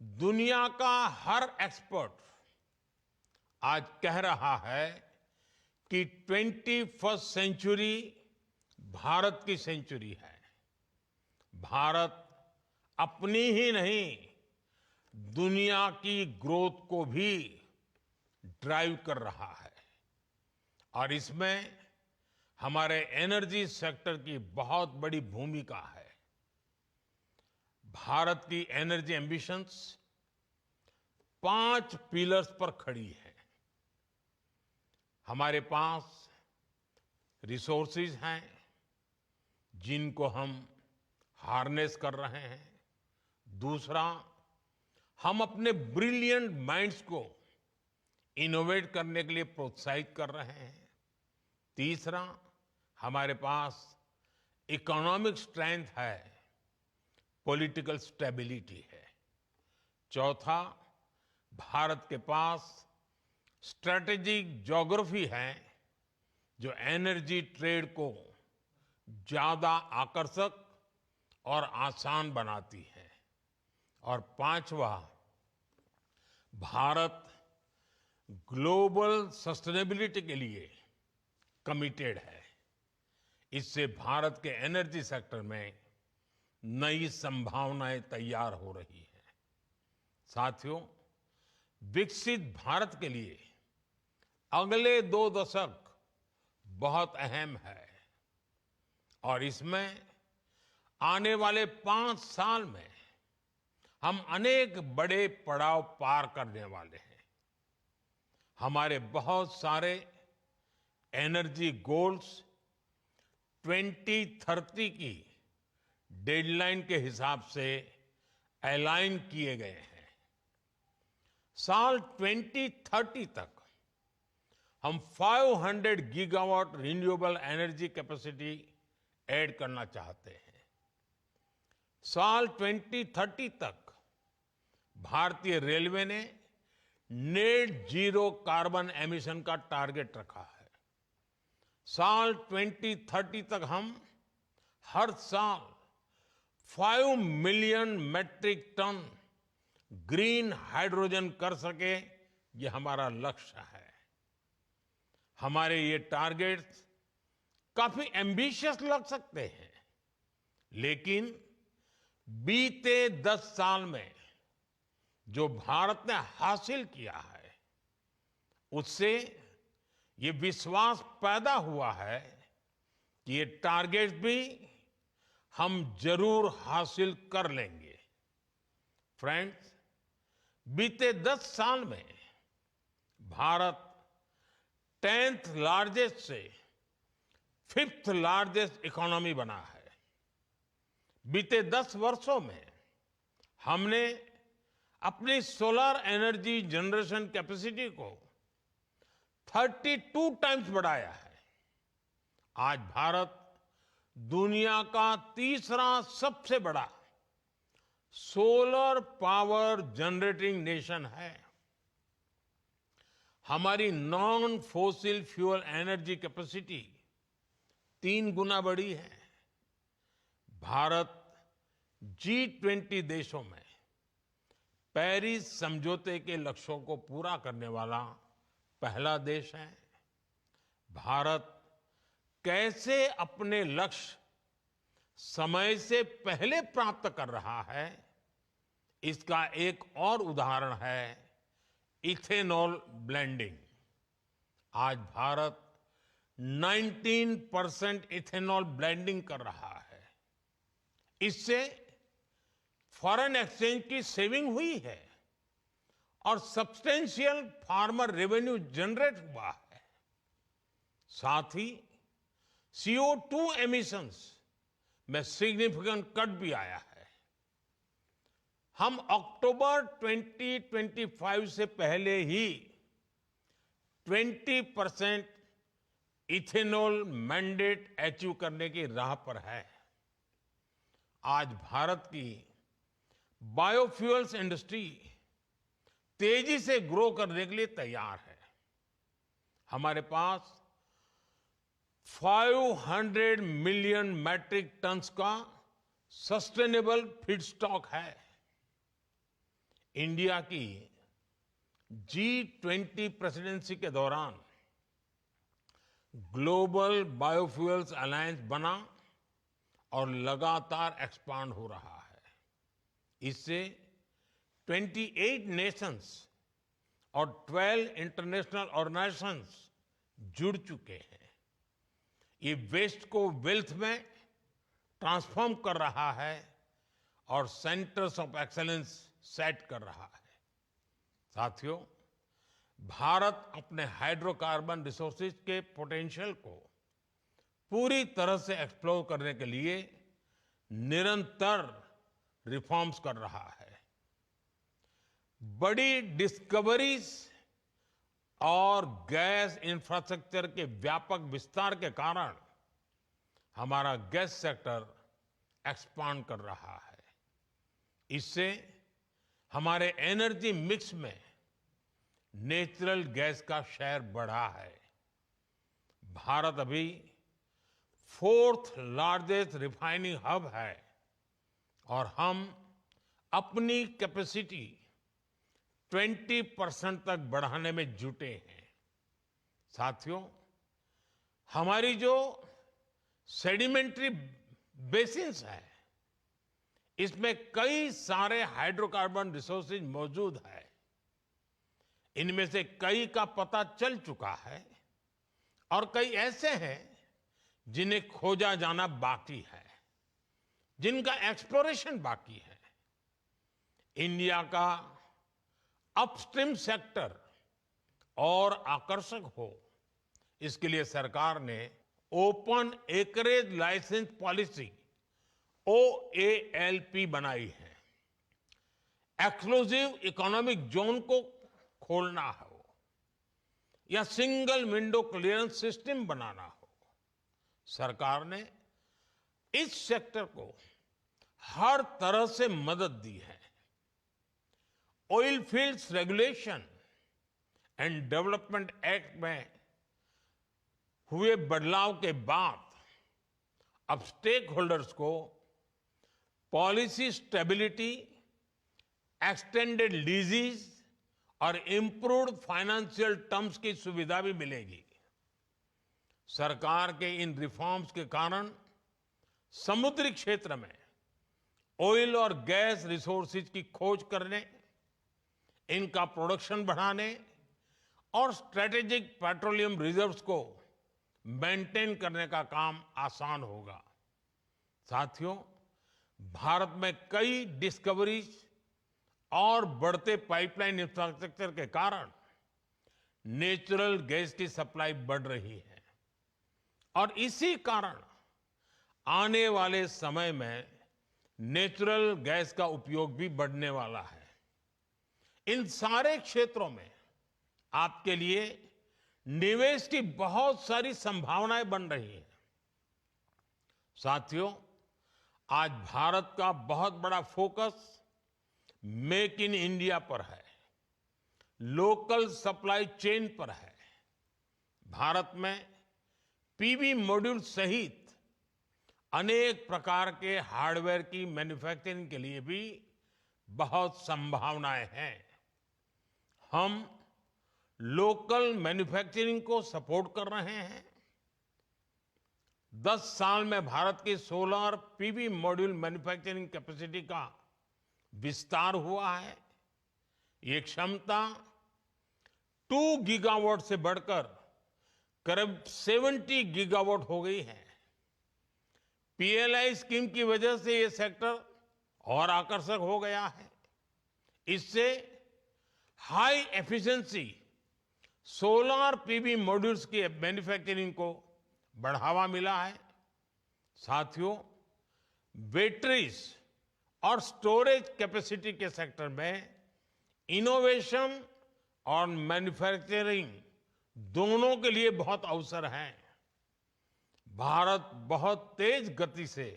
दुनिया का हर एक्सपर्ट आज कह रहा है कि 21st सेंचुरी भारत की सेंचुरी है। भारत अपनी ही नहीं, दुनिया की ग्रोथ को भी ड्राइव कर रहा है और इसमें हमारे एनर्जी सेक्टर की बहुत बड़ी भूमिका है। भारत की एनर्जी एम्बिशंस 5 पिलर्स पर खड़ी है। हमारे पास रिसोर्सेज हैं जिनको हम हार्नेस कर रहे हैं। दूसरा, हम अपने ब्रिलियंट माइंड्स को इनोवेट करने के लिए प्रोत्साहित कर रहे हैं। तीसरा, हमारे पास इकोनॉमिक स्ट्रेंथ है, पॉलिटिकल स्टेबिलिटी है। चौथा, भारत के पास स्ट्रेटेजिक ज्योग्राफी है जो एनर्जी ट्रेड को ज्यादा आकर्षक और आसान बनाती है। और पांचवा, भारत ग्लोबल सस्टेनेबिलिटी के लिए कमिटेड है। इससे भारत के एनर्जी सेक्टर में नई संभावनाएं तैयार हो रही हैं। साथियों, विकसित भारत के लिए अगले 2 दशक बहुत अहम है और इसमें आने वाले 5 साल में हम अनेक बड़े पड़ाव पार करने वाले हैं। हमारे बहुत सारे एनर्जी गोल्स 2030 की डेडलाइन के हिसाब से अलाइन किए गए हैं। साल 2030 तक हम 500 gigawatt renewable energy capacity add करना चाहते हैं। साल 2030 तक भारतीय रेलवे ने नेट जीरो कार्बन एमिशन का टारगेट रखा है। साल 2030 तक हम हर साल 5 million metric tonne green hydrogen कर सके, ये हमारा लक्ष्य है। हमारे ये टारगेट्स काफी एम्बिशियस लग सकते हैं, लेकिन बीते 10 साल में जो भारत ने हासिल किया है, उससे ये विश्वास पैदा हुआ है कि ये टारगेट्स भी हम जरूर हासिल कर लेंगे। फ्रेंड्स, बीते 10 साल में भारत 10th लार्जेस्ट से 5th लार्जेस्ट इकोनॉमी बना है। बीते 10 वर्षों में हमने अपनी सोलर एनर्जी जनरेशन कैपेसिटी को 32 टाइम्स बढ़ाया है। आज भारत दुनिया का तीसरा सबसे बड़ा सोलर पावर जनरेटिंग नेशन है। हमारी non fossil fuel energy capacity 3 गुना बढ़ी है। भारत G20 देशों में पेरिस समझौते के लक्ष्यों को पूरा करने वाला पहला देश है। भारत कैसे अपने लक्ष्य समय से पहले प्राप्त कर रहा है, इसका एक और उदाहरण है इथेनॉल ब्लेंडिंग। आज भारत 19% इथेनॉल ब्लेंडिंग कर रहा है। इससे फॉरेन एक्सचेंज की सेविंग हुई है और सब्सटेंशियल फार्मर रेवेन्यू जनरेट हुआ है। साथ ही CO2 एमिशंस में सिग्निफिकेंट कट भी आया है। हम अक्टूबर 2025 से पहले ही 20% इथेनॉल मैंडेट अचीव करने की राह पर है। आज भारत की बायोफ्यूल्स इंडस्ट्री तेजी से ग्रो करने के लिए तैयार है। हमारे पास 500 मिलियन मैट्रिक टन्स का सस्टेनेबल फीडस्टॉक है। इंडिया की G20 प्रेसिडेंसी के दौरान ग्लोबल बायोफ्यूल्स अलायंस बना और लगातार एक्सपांड हो रहा है। इससे 28 नेशंस और 12 इंटरनेशनल ऑर्गेनाइजेशंस जुड़ चुके हैं। ये वेस्ट को वेल्थ में ट्रांसफॉर्म कर रहा है और सेंटर्स ऑफ एक्सीलेंस सेट कर रहा है। साथियों, भारत अपने हाइड्रोकार्बन रिसोर्सेज के पोटेंशियल को पूरी तरह से एक्सप्लोर करने के लिए निरंतर रिफॉर्म्स कर रहा है। बड़ी डिस्कवरीज और गैस इंफ्रास्ट्रक्चर के व्यापक विस्तार के कारण हमारा गैस सेक्टर एक्सपांड कर रहा है। इससे हमारे एनर्जी मिक्स में नेचुरल गैस का शेयर बढ़ा है। भारत अभी 4th लार्जेस्ट रिफाइनिंग हब है और हम अपनी कैपेसिटी 20% तक बढ़ाने में जुटे हैं। साथियों, हमारी जो सेडिमेंट्री बेसिन्स है, इसमें कई सारे हाइड्रोकार्बन रिसोर्सेज मौजूद है। इनमें से कई का पता चल चुका है और कई ऐसे हैं जिन्हें खोजा जाना बाकी है, जिनका एक्सप्लोरेशन बाकी है। इंडिया का अपस्ट्रीम सेक्टर और आकर्षक हो, इसके लिए सरकार ने open acreage licence policy OALP बनाई है। एक्सक्लूसिव इकोनॉमिक जोन को खोलना हो या सिंगल विंडो क्लियरेंस सिस्टम बनाना हो, सरकार ने इस सेक्टर को हर तरह से मदद दी है। Oil fields regulation and development act में हुए बदलाव के बाद अब स्टेक होल्डर्स को पॉलिसी स्टेबिलिटी, एक्सटेंडेड लीजेस और इंप्रूव्ड फाइनेंशियल टर्म्स की सुविधा भी मिलेगी। सरकार के इन रिफॉर्म्स के कारण समुद्री क्षेत्र में ऑयल और गैस रिसोर्सेज की खोज करने, इनका प्रोडक्शन बढ़ाने और स्ट्रेटेजिक पेट्रोलियम रिजर्व्स को मेंटेन करने का काम आसान होगा। साथियों, भारत में कई डिस्कवरीज और बढ़ते पाइपलाइन इंफ्रास्ट्रक्चर के कारण नेचुरल गैस की सप्लाई बढ़ रही है और इसी कारण आने वाले समय में नेचुरल गैस का उपयोग भी बढ़ने वाला है। इन सारे क्षेत्रों में आपके लिए निवेश की बहुत सारी संभावनाएं बन रही हैं। साथियों, आज भारत का बहुत बड़ा फोकस मेक इन इंडिया पर है, लोकल सप्लाई चेन पर है। भारत में पीवी मॉड्यूल सहित अनेक प्रकार के हार्डवेयर की मैन्युफैक्चरिंग के लिए भी बहुत संभावनाएं हैं। हम लोकल मैन्युफैक्चरिंग को सपोर्ट कर रहे हैं। 10 साल में भारत की solar PV module manufacturing capacity का विस्तार हुआ है। ये क्षमता 2 गीगावाट से बढ़कर करीब 70 गीगावाट हो गई है। PLI स्कीम की वजह से ये सेक्टर और आकर्षक हो गया है। इससे high efficiency solar PV modules की मैन्युफैक्चरिंग को बढ़ावा मिला है। साथियों, बैटरीज और स्टोरेज कैपेसिटी के सेक्टर में इनोवेशन और मैन्युफैक्चरिंग दोनों के लिए बहुत अवसर हैं। भारत बहुत तेज गति से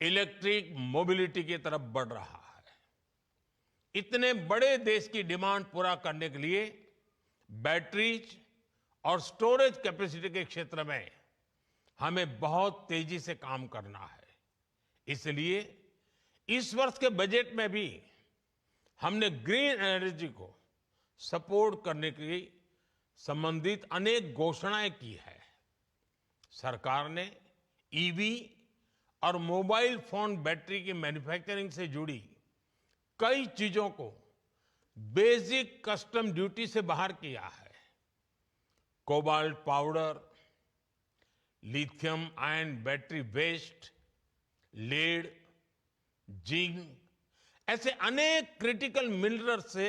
इलेक्ट्रिक मोबिलिटी की तरफ बढ़ रहा है। इतने बड़े देश की डिमांड पूरा करने के लिए बैटरीज और स्टोरेज कैपेसिटी के क्षेत्र में हमें बहुत तेजी से काम करना है। इसलिए इस वर्ष के बजट में भी हमने ग्रीन एनर्जी को सपोर्ट करने की संबंधित अनेक घोषणाएं की है। सरकार ने ईवी और मोबाइल फोन बैटरी की मैन्युफैक्चरिंग से जुड़ी कई चीजों को बेसिक कस्टम ड्यूटी से बाहर किया है। Cobalt powder, lithium ion battery waste, lead, zinc ऐसे अनेक क्रिटिकल मिनरल से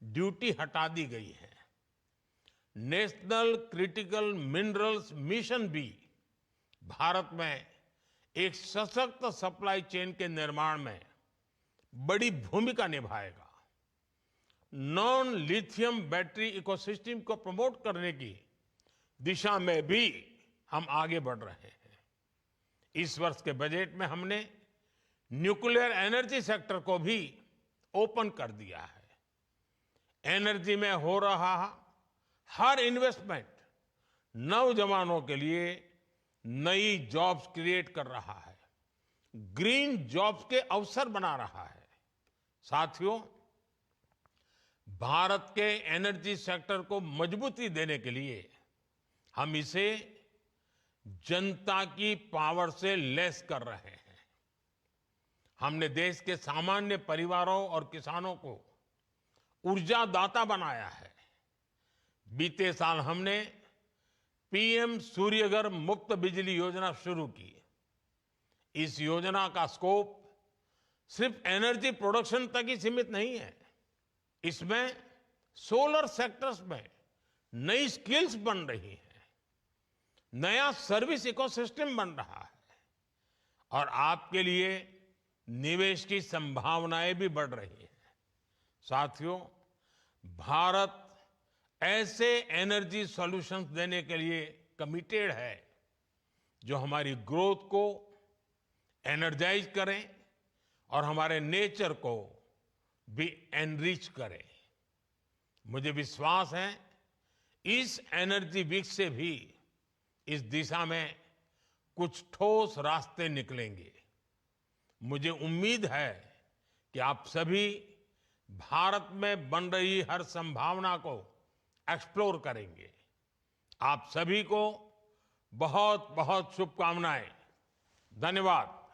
ड्यूटी हटा दी गई है। नेशनल क्रिटिकल मिनरल्स मिशन भी भारत में एक सशक्त सप्लाई चेन के निर्माण में बड़ी भूमिका निभाएगा। नॉन लिथियम बैटरी इकोसिस्टम को प्रमोट करने की दिशा में भी हम आगे बढ़ रहे हैं। इस वर्ष के बजट में हमने न्यूक्लियर एनर्जी सेक्टर को भी ओपन कर दिया है। एनर्जी में हो रहा हर इन्वेस्टमेंट नौजवानों के लिए नई जॉब्स क्रिएट कर रहा है, ग्रीन जॉब्स के अवसर बना रहा है। साथियों, भारत के एनर्जी सेक्टर को मजबूती देने के लिए हम इसे जनता की पावर से लैस कर रहे हैं। हमने देश के सामान्य परिवारों और किसानों को ऊर्जादाता बनाया है। बीते साल हमने पीएम सूर्यघर मुफ्त बिजली योजना शुरू की। इस योजना का स्कोप सिर्फ एनर्जी प्रोडक्शन तक ही सीमित नहीं है। इसमें सोलर सेक्टर्स में नई स्किल्स बन रही हैं, नया सर्विस इकोसिस्टम बन रहा है और आपके लिए निवेश की संभावनाएं भी बढ़ रही हैं। साथियों, भारत ऐसे एनर्जी सॉल्यूशंस देने के लिए कमिटेड है जो हमारी ग्रोथ को एनर्जाइज करें और हमारे नेचर को भी एनरिच करें। मुझे विश्वास है इस एनर्जी वीक से भी इस दिशा में कुछ ठोस रास्ते निकलेंगे। मुझे उम्मीद है कि आप सभी भारत में बन रही हर संभावना को एक्सप्लोर करेंगे। आप सभी को बहुत बहुत शुभकामनाएं। धन्यवाद।